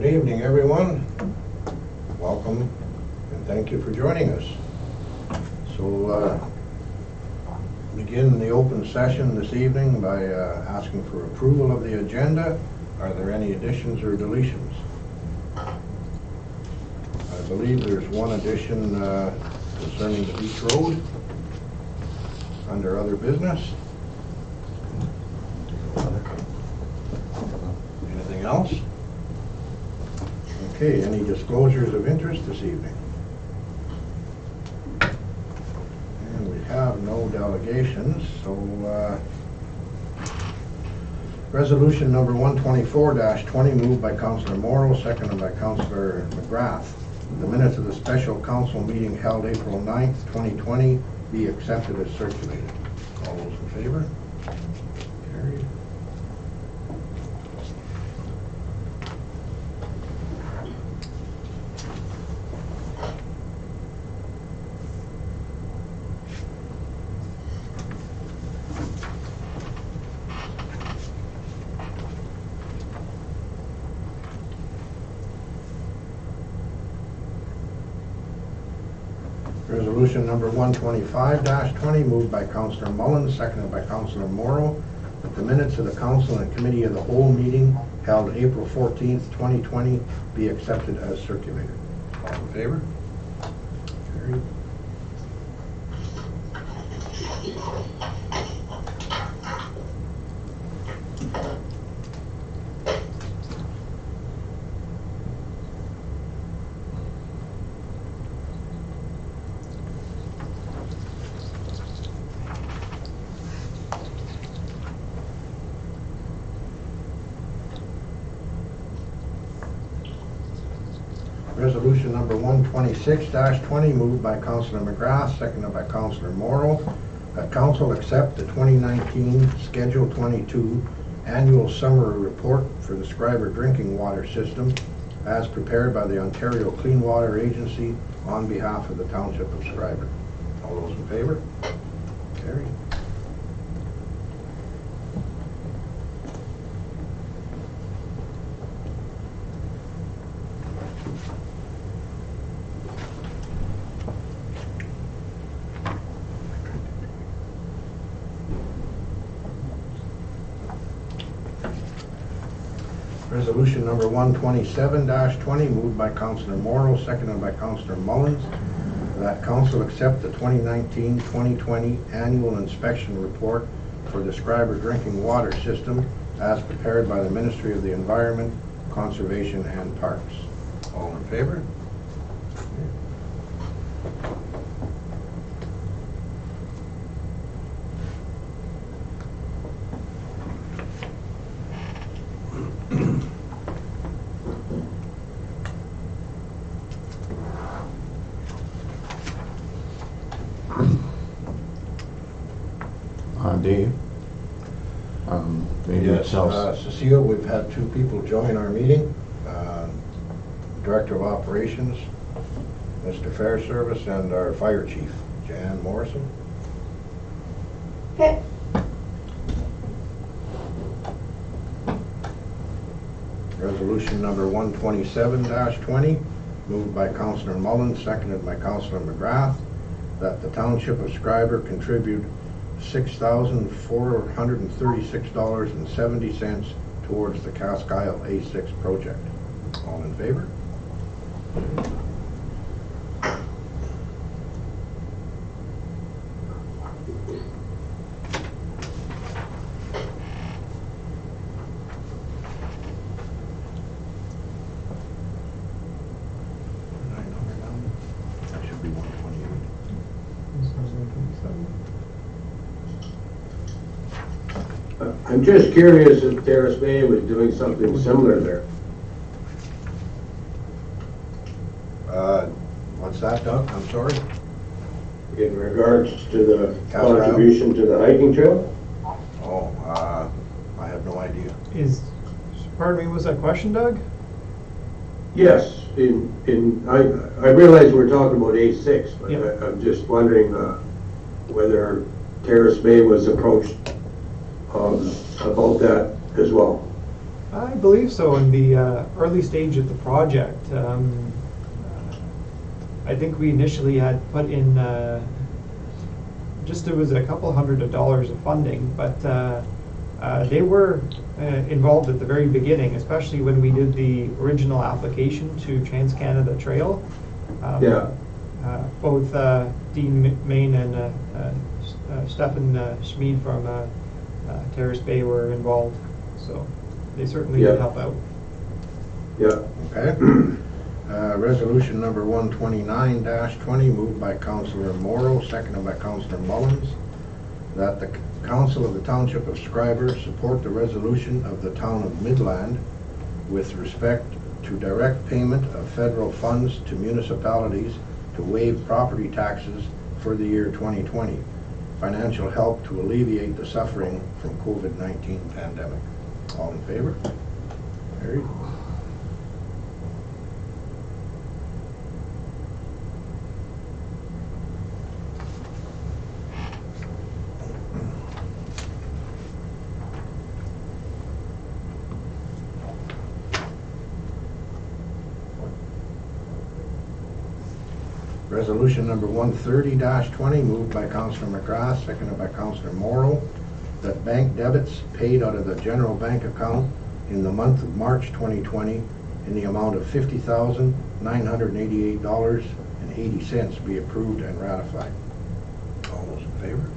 Good evening, everyone. Welcome and thank you for joining us. So, begin the open session this evening by asking for approval of the agenda. Are there any additions or deletions? I believe there's one addition concerning the Beach Road under other business. Anything else? Okay, any disclosures of interest this evening? And we have no delegations, so resolution number 124-20 moved by Councillor Morrow, seconded by Councillor McGrath. The minutes of the special council meeting held April 9th, 2020 be accepted as circulated. All those in favor? Carried. Resolution number 125-20 moved by Councillor Mullins, seconded by Councillor Morrow, that the minutes of the council and committee of the whole meeting held April 14th, 2020 be accepted as circulated. All in favor? Carried. Resolution number 126-20 moved by Councillor McGrath, seconded by Councillor Morrow, that council accept the 2019 Schedule 22 Annual Summary Report for the Schreiber Drinking Water System as prepared by the Ontario Clean Water Agency on behalf of the Township of Schreiber. All those in favor? Carried. Resolution number 127-20 moved by Councillor Morrow, seconded by Councillor Mullins, that council accept the 2019-2020 annual inspection report for the Schreiber drinking water system as prepared by the Ministry of the Environment, Conservation and Parks. All in favor? Dave? Maybe Yes, tell Cecile, we've had two people join our meeting. Director of Operations, Mr. Fairservice, and our Fire Chief, Jan Morrison. Okay. Resolution number 127-20 moved by Councillor Mullins, seconded by Councillor McGrath, that the Township of Schreiber contribute $6,436.70 towards the Cask Isle A6 project. All in favor? That should be 128. I'm just curious if Terrace Bay was doing something similar there. What's that, Doug? I'm sorry? In regards to the Cask Isle? contribution to the hiking trail? Oh, I have no idea. Pardon me, was that question, Doug? Yes, I realize we're talking about A6, but Yeah. I'm just wondering whether Terrace Bay was approached about that as well. I believe so, in the early stage of the project. I think we initially had put in it was a couple $100 of funding, but they were involved at the very beginning, especially when we did the original application to Trans-Canada Trail. Yeah. Both Dean Main and Stefan Schmid from Terrace Bay were involved, so they certainly did help out. Yeah. Okay. Resolution number 129-20, moved by Councillor Morrow, seconded by Councillor Mullins, that the Council of the Township of Schreiber support the resolution of the Town of Midland with respect to direct payment of federal funds to municipalities to waive property taxes for the year 2020. Financial help to alleviate the suffering from COVID-19 pandemic. All in favor? Carried. Resolution number 130-20, moved by Councillor McGrath, seconded by Councillor Morrow, that bank debits paid out of the general bank account in the month of March 2020 in the amount of $50,988.80 be approved and ratified. All those in favor?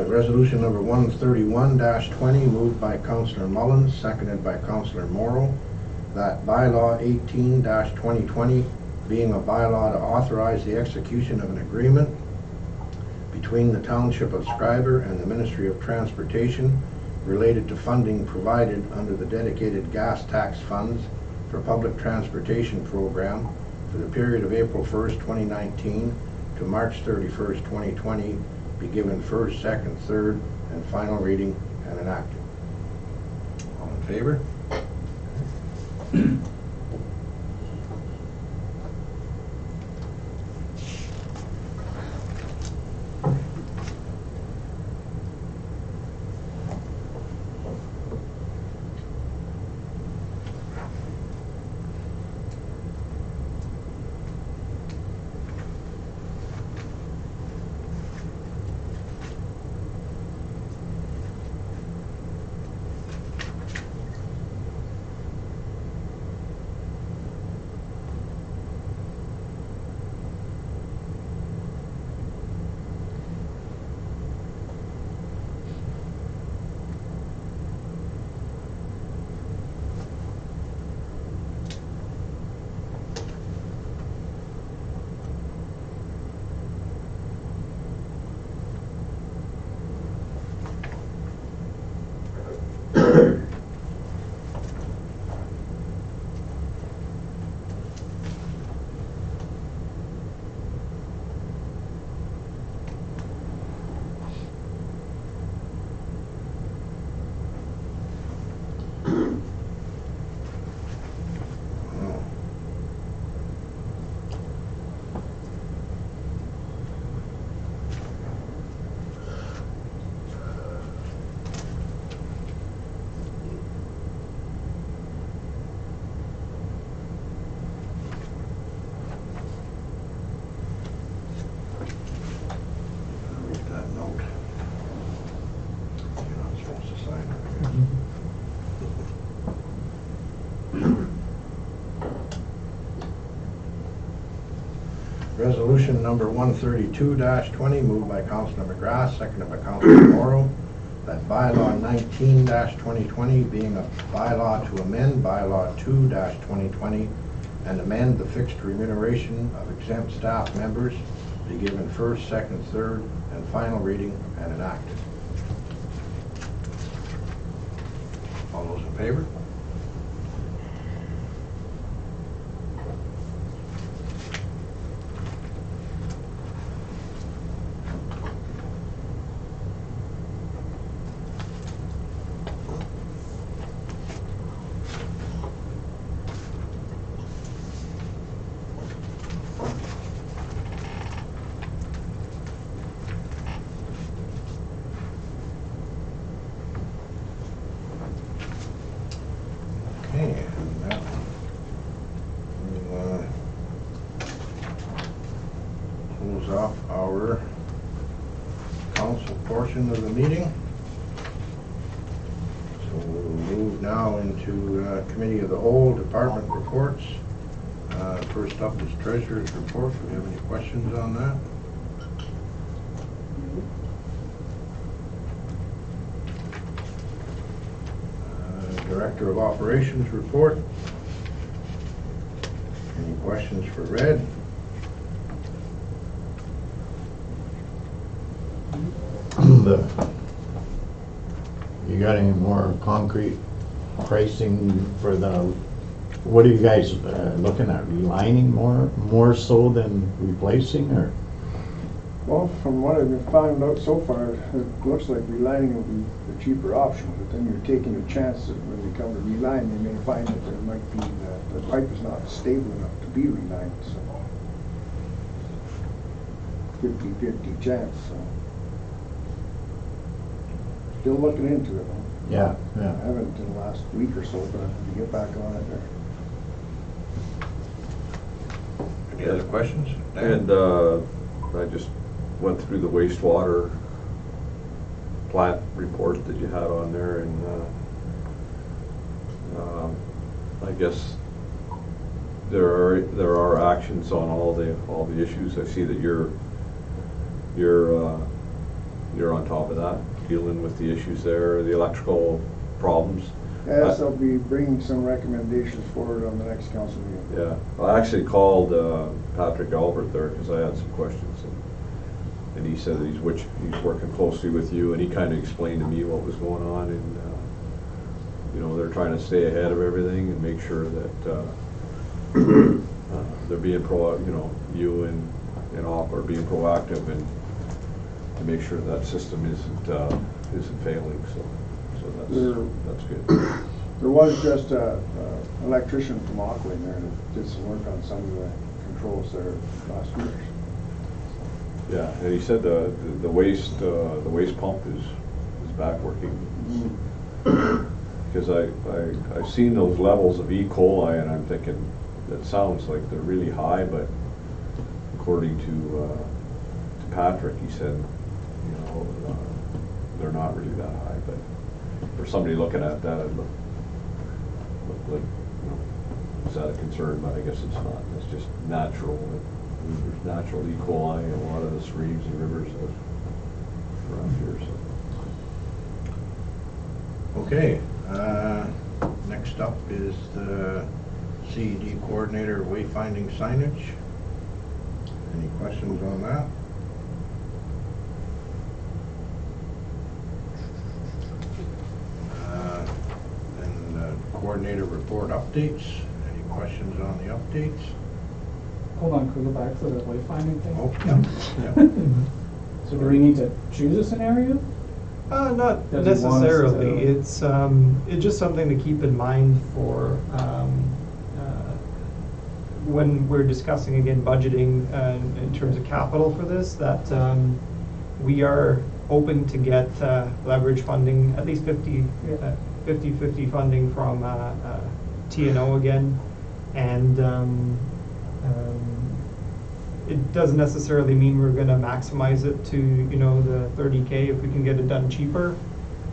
Resolution number 131-20, moved by Councillor Mullins, seconded by Councillor Morrow, that bylaw 18-2020 being a bylaw to authorize the execution of an agreement between the Township of Schreiber and the Ministry of Transportation related to funding provided under the dedicated gas tax funds for public transportation program for the period of April 1st, 2019 to March 31st, 2020 be given first, second, third, and final reading and enacted. All in favor? Resolution number 132-20, moved by Councillor McGrath, seconded by Councillor Morrow, that bylaw 19-2020 being a bylaw to amend bylaw 2-2020 and amend the fixed remuneration of exempt staff members be given first, second, third, and final reading and enacted. All those in favor? close off our council portion of the meeting. So we'll move now into Committee of the Whole, Department reports. First up is Treasurer's report. Do we have any questions on that? Director of Operations report. Any questions for Red? You got any more concrete pricing for the, what are you guys looking at, relining more so than replacing, or? Well, from what I've found out so far, it looks like relining will be the cheaper option, but then you're taking a chance that when they come to reline, they may find that there might be, the pipe is not stable enough to be relined, so 50-50 chance, so. Still looking into it. Yeah, I yeah. haven't in the last week or so, but I'm gonna get back on it there. Any other questions? And I just went through the wastewater plant report that you had on there, and I guess there are actions on all the issues. I see that you're on top of that, dealing with the issues there, the electrical problems. Yes, I'll be bringing some recommendations forward on the next council meeting. Yeah, I actually called Patrick Albert there because I had some questions, and he said that he's working closely with you, and he kind of explained to me what was going on, and you know, they're trying to stay ahead of everything and make sure that they're being you and OP are being proactive and to make sure that system isn't failing. So that's good. There was just an electrician from Auckland there that did some work on some of the controls there last week. Yeah, and he said the waste pump is back working. Because I've seen those levels of E. coli, and I'm thinking that sounds like they're really high, but according to Patrick, he said, you know, they're not really that high. But for somebody looking at that, it looked like, you know, is that a concern? But I guess it's not. It's just natural. There's natural E. coli in a lot of the streams and rivers around here. So. Okay, next up is the CED coordinator wayfinding signage. Any questions on that? Then coordinator report updates. Any questions on the updates? Hold on, can we go back to the wayfinding thing? Oh, yeah. So do we need to choose a scenario? Not Does he want us necessarily. to- It's just something to keep in mind for when we're discussing again budgeting in terms of capital for this. That we are open to get leverage funding, at least 50-50 funding from TNO again, and it doesn't necessarily mean we're going to maximize it to, you know, the 30K. If we can get it done cheaper,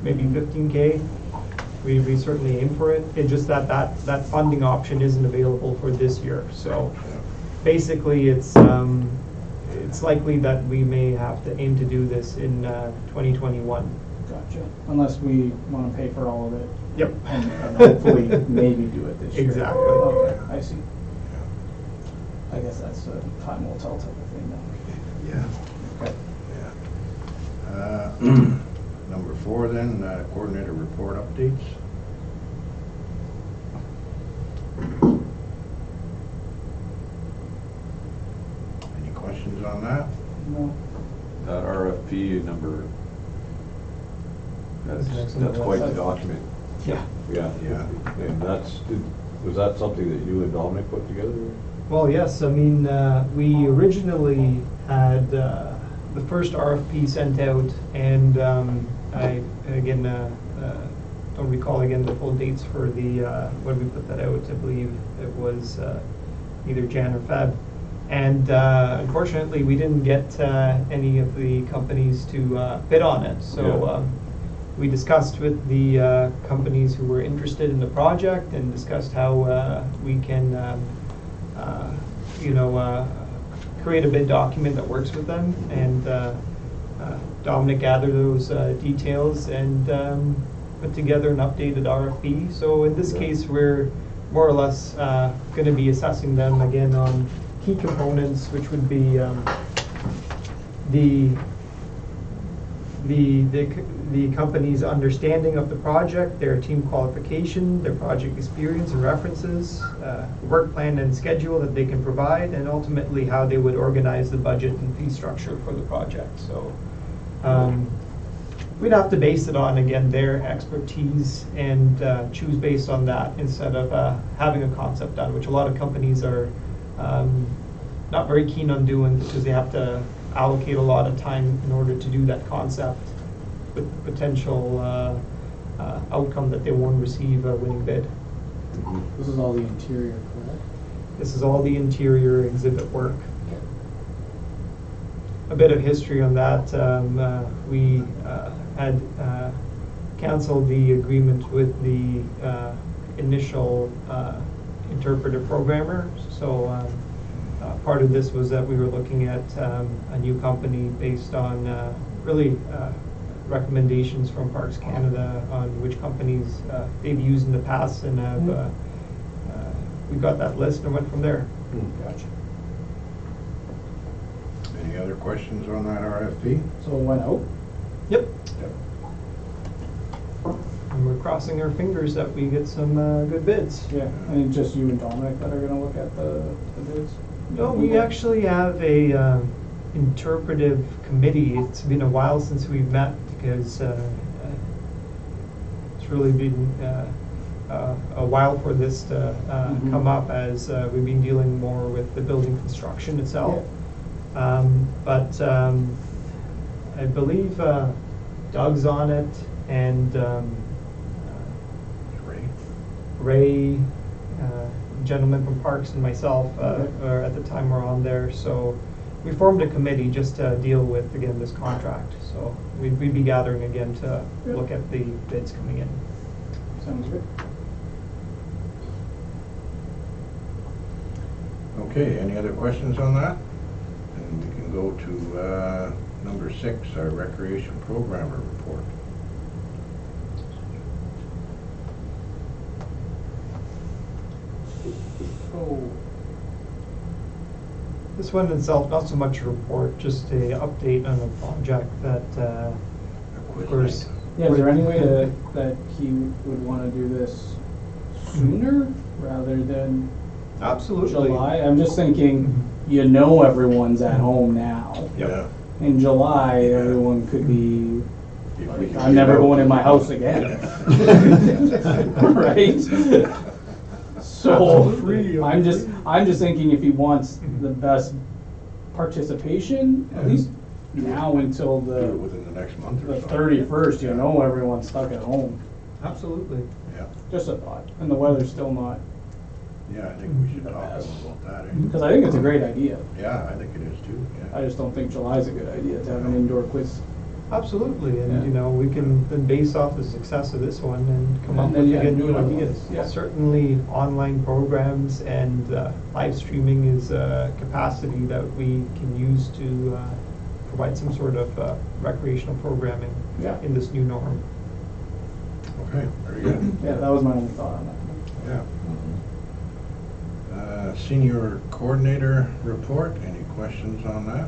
maybe 15K, we certainly aim for it. It's just that funding option isn't available for this year. So basically, it's likely that we may have to aim to do this in 2021. Gotcha. Unless we want to pay for all of it. Yep. And hopefully maybe do it this year. Exactly. Okay, I see. I guess that's a time will tell type of thing then. Yeah. Okay. Yeah. Number 4 then, coordinator report updates. Any questions on that? No. That RFP number, That's an that's excellent quite the website. document. Yeah. Yeah. Yeah. And was that something that you and Dominic put together? Well, yes. I mean, we originally had the first RFP sent out, and I again don't recall again the full dates for the when we put that out. I believe it was either Jan or Feb, And unfortunately, we didn't get any of the companies to bid on it. So Yeah. we discussed with the companies who were interested in the project and discussed how we can, create a bid document that works with them. And Dominic gathered those details and put together an updated RFP. So in this case, we're more or less going to be assessing them again on key components, which would be the company's understanding of the project, their team qualification, their project experience and references, work plan and schedule that they can provide, and ultimately how they would organize the budget and fee structure for the project. So we'd have to base it on, again, their expertise and choose based on that instead of having a concept done, which a lot of companies are not very keen on doing because they have to allocate a lot of time in order to do that concept with potential outcome that they won't receive a winning bid. This is all the interior, correct? This is all the interior exhibit work. A bit of history on that. We had canceled the agreement with the initial interpretive programmer. So part of this was that we were looking at a new company based on really recommendations from Parks Canada on which companies they've used in the past, and have we got that list and went from there. Gotcha. Any other questions on that RFP? So it went out? Yep. And we're crossing our fingers that we get some good bids. Yeah, and it's just you and Dominic that are gonna look at the bids? No, we actually have a interpretive committee. It's been a while since we've met because it's really been a while for this to come up, as we've been dealing more with the building construction itself. But I believe Doug's on it, and Ray, gentleman from Parks, and myself are at the time we're on there. So we formed a committee just to deal with, again, this contract. So we'd be gathering again to look at the bids coming in. Sounds good. Okay, any other questions on that? And we can go to number 6, our recreation programmer report. So, This one itself, not so much a report, just a update on a project that, of course. yeah, is there any way that he would wanna do this sooner rather than Absolutely. July? I'm just thinking, everyone's at home now. Yeah. In July, everyone could be, If we can I'm never get out. going in my house again. Right? So, I'm just thinking if he wants the best participation, at least now until Do it the within the next month or the so. 31st, everyone's stuck at home. Absolutely. Yeah, Just a thought. And the weather's still not, yeah, I think we should talk about that. because I think it's a great idea. Yeah, I think it is too, I yeah. just don't think July's a good idea to have an indoor quiz. Absolutely, and Yeah. we can then base off the success of this one and come up And then, with yeah, again do new another one. ideas. Yeah. Certainly, online programs and live streaming is a capacity that we can use to provide some sort of recreational programming Yeah. in this new norm. Okay, very good. Yeah, that was my only thought on that. Yeah. Senior coordinator report, any questions on that?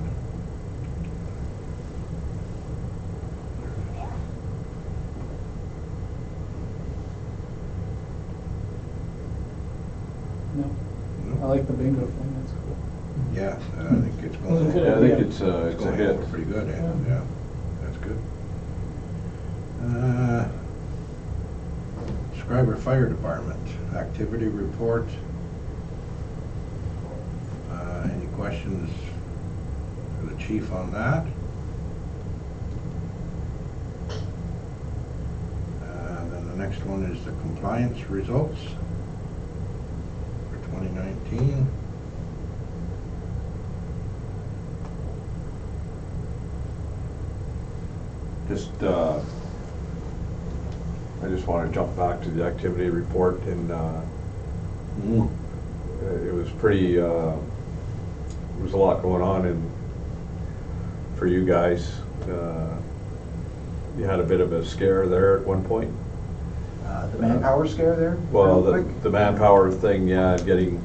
No, I like the bingo thing, that's cool. Yeah, I think it's Well, going. good Yeah, I idea. think it's a Going hit. over pretty good, Yeah. yeah, that's good. Schreiber Fire Department, activity report. Any questions for the chief on that? Then the next one is the compliance results for 2019. I just want to jump back to the activity report, and it was pretty, there was a lot going on for you guys. You had a bit of a scare there at one point. The manpower scare there? Well, real quick? the manpower thing, yeah, getting,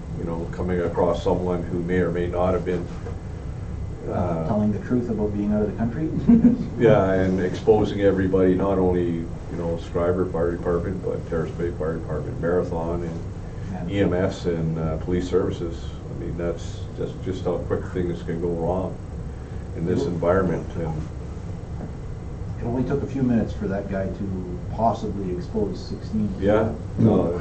coming across someone who may or may not have been. Telling the truth about being out of the country? Yeah, and exposing everybody, not only, Schreiber Fire Department, but Terrace Bay Fire Department, Marathon, and EMS and police services. I mean, that's just how quick things can go wrong in this environment. And It only took a few minutes for that guy to possibly expose 16. yeah, no,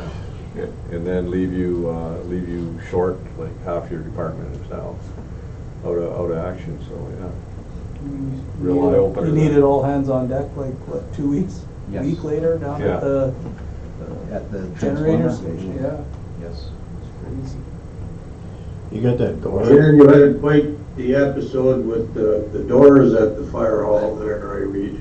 and then leave you short, like half your department is now out of action. So yeah, real eye opener. You needed all hands on deck, like, what, 2 weeks? Yes. Week later, down Yeah. at the At the generator transformer station, yeah. Yes. It's crazy. You got that door? Aaron, you had quite the episode with the doors at the fire hall there, I read.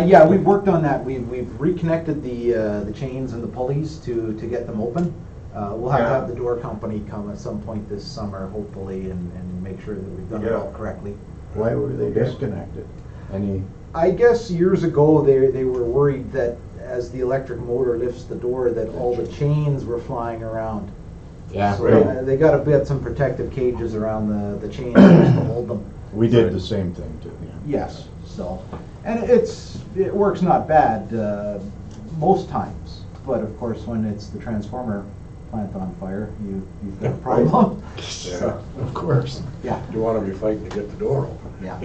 Yeah, we've worked on that. We've reconnected the chains and the pulleys to get them open. We'll have to have the door company come at some point this summer, hopefully, and make sure that we've done it all correctly. Why were they disconnected? Any, I guess years ago, they were worried that as the electric motor lifts the door, that all the chains were flying around. yeah, So right. they got to get some protective cages around the chains just to hold them. We did the same thing too, yeah. Yes, so, and it works not bad most times, but of course, when it's the transformer plant on fire, you've got a problem. So, Of course. yeah, You want to be fighting to get the door open. yeah.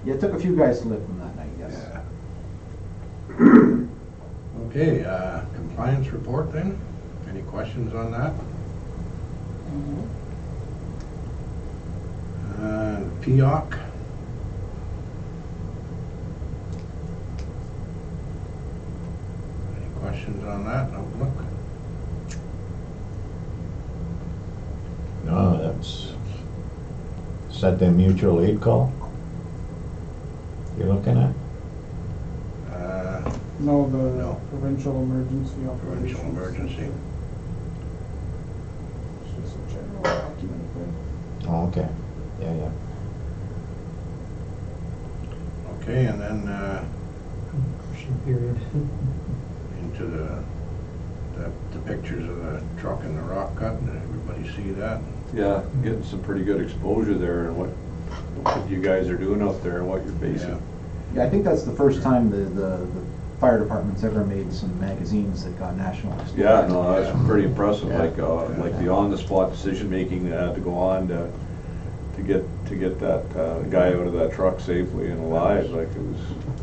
Yeah, it took a few guys to lift them that night, yes. Okay, compliance report then? Any questions on that? PIOC? Any questions on that? Outlook? No, that's, is that the mutual aid call you're looking at? No, the No. provincial emergency operations. Provincial emergency. It's just a general document thing. Oh, okay, yeah. Okay, and then Question period. into the pictures of the truck and the rock cut. Did everybody see that? Yeah, getting some pretty good exposure there, and what you guys are doing out there and what you're facing. Yeah, I think that's the first time the fire department's ever made some magazines that got national exposure. Yeah, no, that's pretty impressive, Yeah. like the on-the-spot decision-making that had to go on to get that guy out of that truck safely and alive, like it was,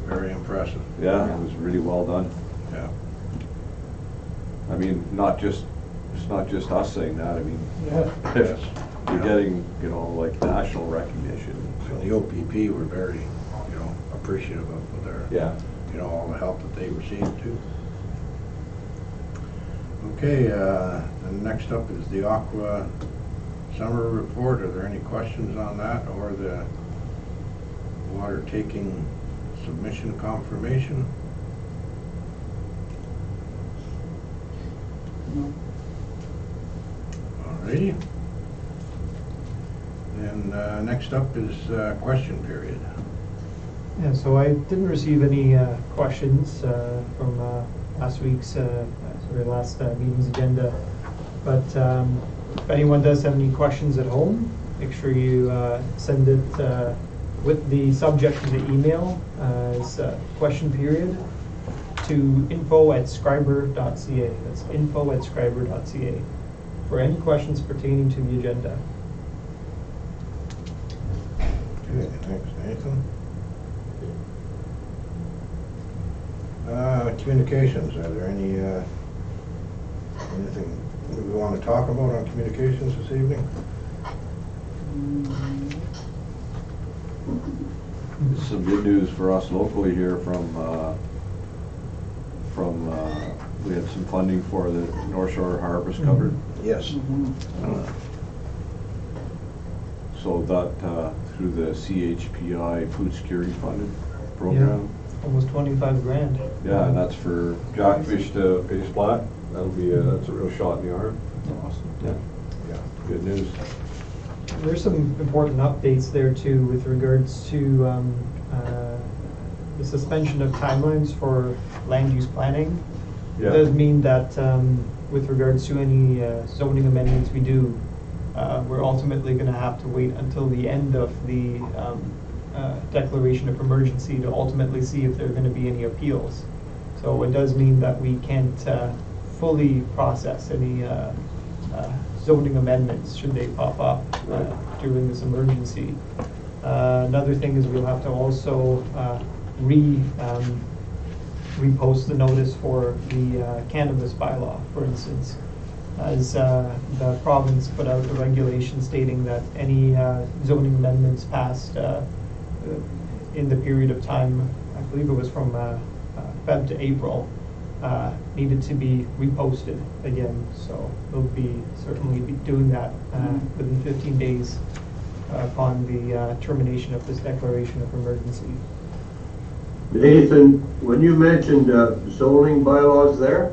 Very impressive. yeah, it was really well done. Yeah. I mean, it's not just us saying that, I mean, Yeah. Yes. you're getting, like national recognition. And the OPP were very, appreciative of their, Yeah. all the help that they received too. Okay, then next up is the Aqua Summer Report. Are there any questions on that or the water taking submission confirmation? No. Alrighty. Then next up is question period. Yeah, so I didn't receive any questions from last week's, last meeting's agenda. But if anyone does have any questions at home, make sure you send it with the subject of the email as question period to info@schreiber.ca. That's info@schreiber.ca for any questions pertaining to the agenda. Okay, thanks, Nathan. Communications, are there anything we want to talk about on communications this evening? Some good news for us locally here from we had some funding for the North Shore Harvest covered. Yes. So that through the CHPI Food Security Funded program. almost 25 grand. Yeah, and that's for jackfish to face plat. That'll be, that's a real shot in the arm. Awesome. Yeah, Yeah. good news. There's some important updates there too with regards to the suspension of timelines for land use planning. It Yeah. does mean that with regards to any zoning amendments we do, we're ultimately going to have to wait until the end of the declaration of emergency to ultimately see if there are going to be any appeals. So it does mean that we can't fully process any zoning amendments should they pop up during this emergency. Another thing is we'll have to also repost the notice for the cannabis bylaw, for instance, as the province put out a regulation stating that any zoning amendments passed in the period of time, I believe it was from Feb to April, needed to be reposted again. So we'll be certainly be doing that within 15 days upon the termination of this declaration of emergency. Nathan, when you mentioned zoning bylaws there,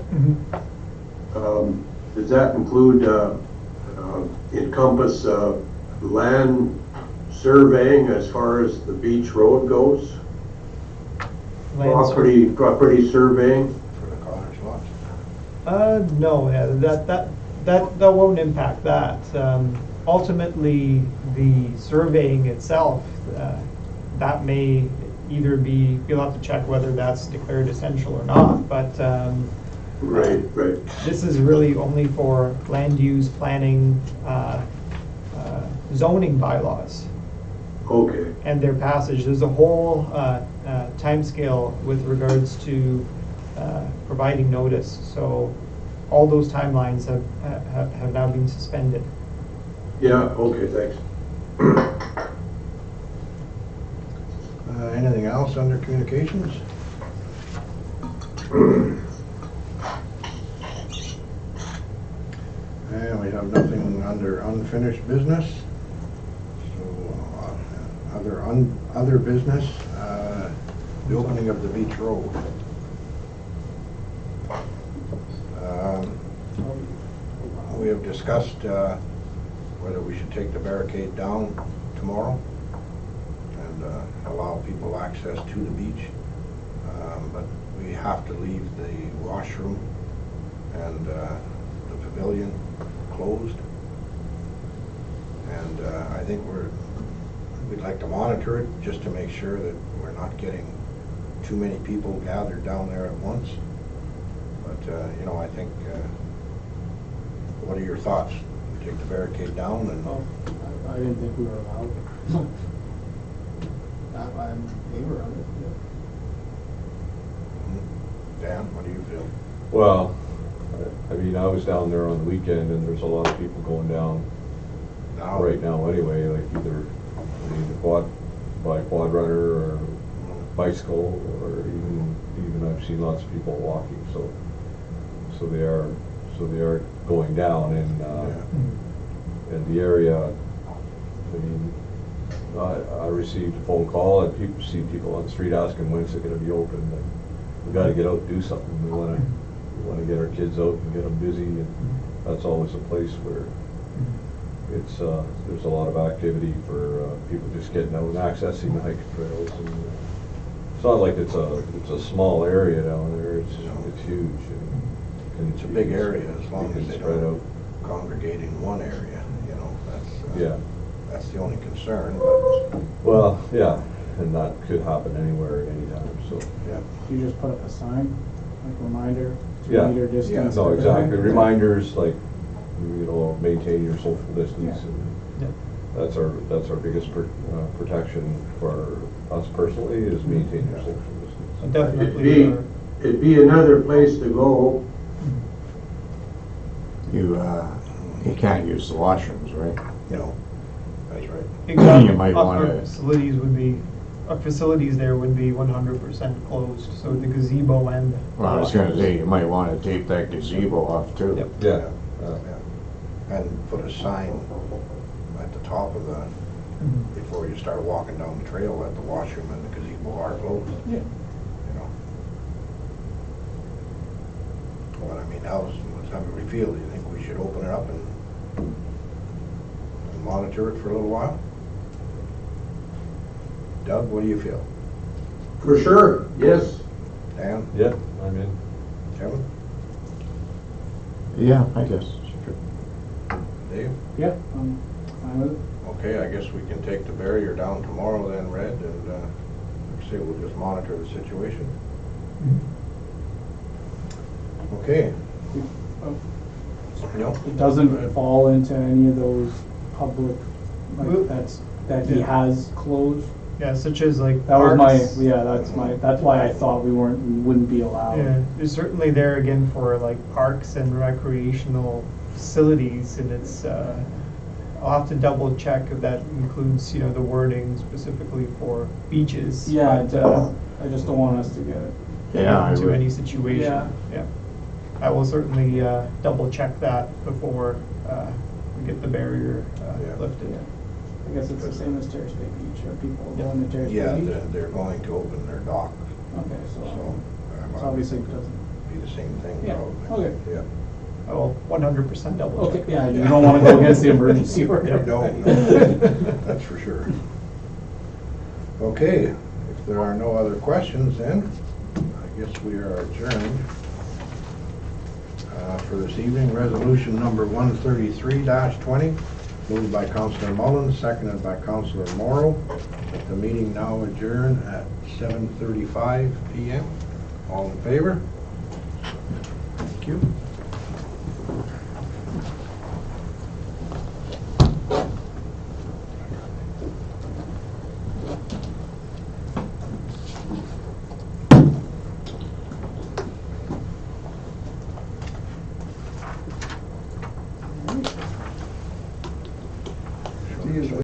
does that include, encompass land surveying as far as the beach road goes? Property surveying? For the cottage lots. No, yeah, that won't impact that. Ultimately, the surveying itself, that may either be, you'll have to check whether that's declared essential or not, but Right. this is really only for land use planning, zoning bylaws Okay. and their passage. There's a whole timescale with regards to providing notice. So all those timelines have now been suspended. Yeah, okay, thanks. Anything else under communications? And we have nothing under unfinished business. So, other business, the opening of the beach road. We have discussed whether we should take the barricade down tomorrow and allow people access to the beach. But we have to leave the washroom and the pavilion closed. And I think we'd like to monitor it just to make sure that we're not getting too many people gathered down there at once. But, I think, what are your thoughts? We take the barricade down and... I didn't think we were allowed. I'm in favor of it. Dan, what do you feel? Well, I mean, I was down there on the weekend and there's a lot of people going down Now? right now anyway, like either by quad runner or bicycle, or even I've seen lots of people walking, so they are going down, and the area, I mean, I received a phone call and see people on the street asking when's it gonna be open. And we gotta get out and do something. We wanna get our kids out and get them busy, and that's always a place where it's there's a lot of activity for people just getting out and accessing the hiking trails. And it's not like it's a small area down there. It's huge. And It's a big area as long as they spread out. don't congregate in one area, that's... Yeah. That's the only concern, but, Well, yeah, and that could happen anywhere at any time, so. yeah. You just put up a sign, like reminder, Yeah. 2-meter distance. No, exactly. Reminders, like, maintain your social distance. Yeah. And that's our biggest protection for us personally, is maintain your social distance. Definitely. It'd be another place to go. You can't use the washrooms, right? That's right. Exactly. You might Our wanna- facilities there would be 100% closed, so the gazebo and. Well, I was gonna say, you might wanna tape that gazebo off too. Yep. Yeah. Yeah. And put a sign at the top of the, before you start walking down the trail, that the washroom and the gazebo are closed. Yeah. But I mean, how's everybody feel? Do you think we should open it up and monitor it for a little while? Doug, what do you feel? For sure, yes. Dan? Yeah, I'm in. Kevin? Yeah, I guess. Dave? Yeah, fine with it. Okay, I guess we can take the barrier down tomorrow then, Red, and, like I say, we'll just monitor the situation. Okay. No? It doesn't fall into any of those public, Well, like, that he has closed. Yeah, such as like That was my, parks. yeah, that's why I thought we wouldn't be allowed. Yeah, it's certainly there again for like parks and recreational facilities, and it's, I'll have to double check if that includes, the wording specifically for beaches. Yeah, but, I just don't want us to get it. Yeah, I into would. any situation. Yeah. Yeah. I will certainly, double check that before, we get the barrier, Yeah. lifted. Yeah. I guess it's the same as Terrace Bay Beach, are people going to Terrace Yeah, Bay Beach? they're going to open their dock, Okay, so. so obviously it doesn't. Be the same thing, Yeah, probably. okay. Yeah. I will 100% double Okay, check. yeah, you don't wanna go against the emergency or Yeah. No, that's for sure. Okay, if there are no other questions then, I guess we are adjourned. For this evening, resolution number 133-20, moved by Councillor Mullins, seconded by Councillor Morrow. The meeting now adjourned at 7:35 PM. All in favor? Thank you.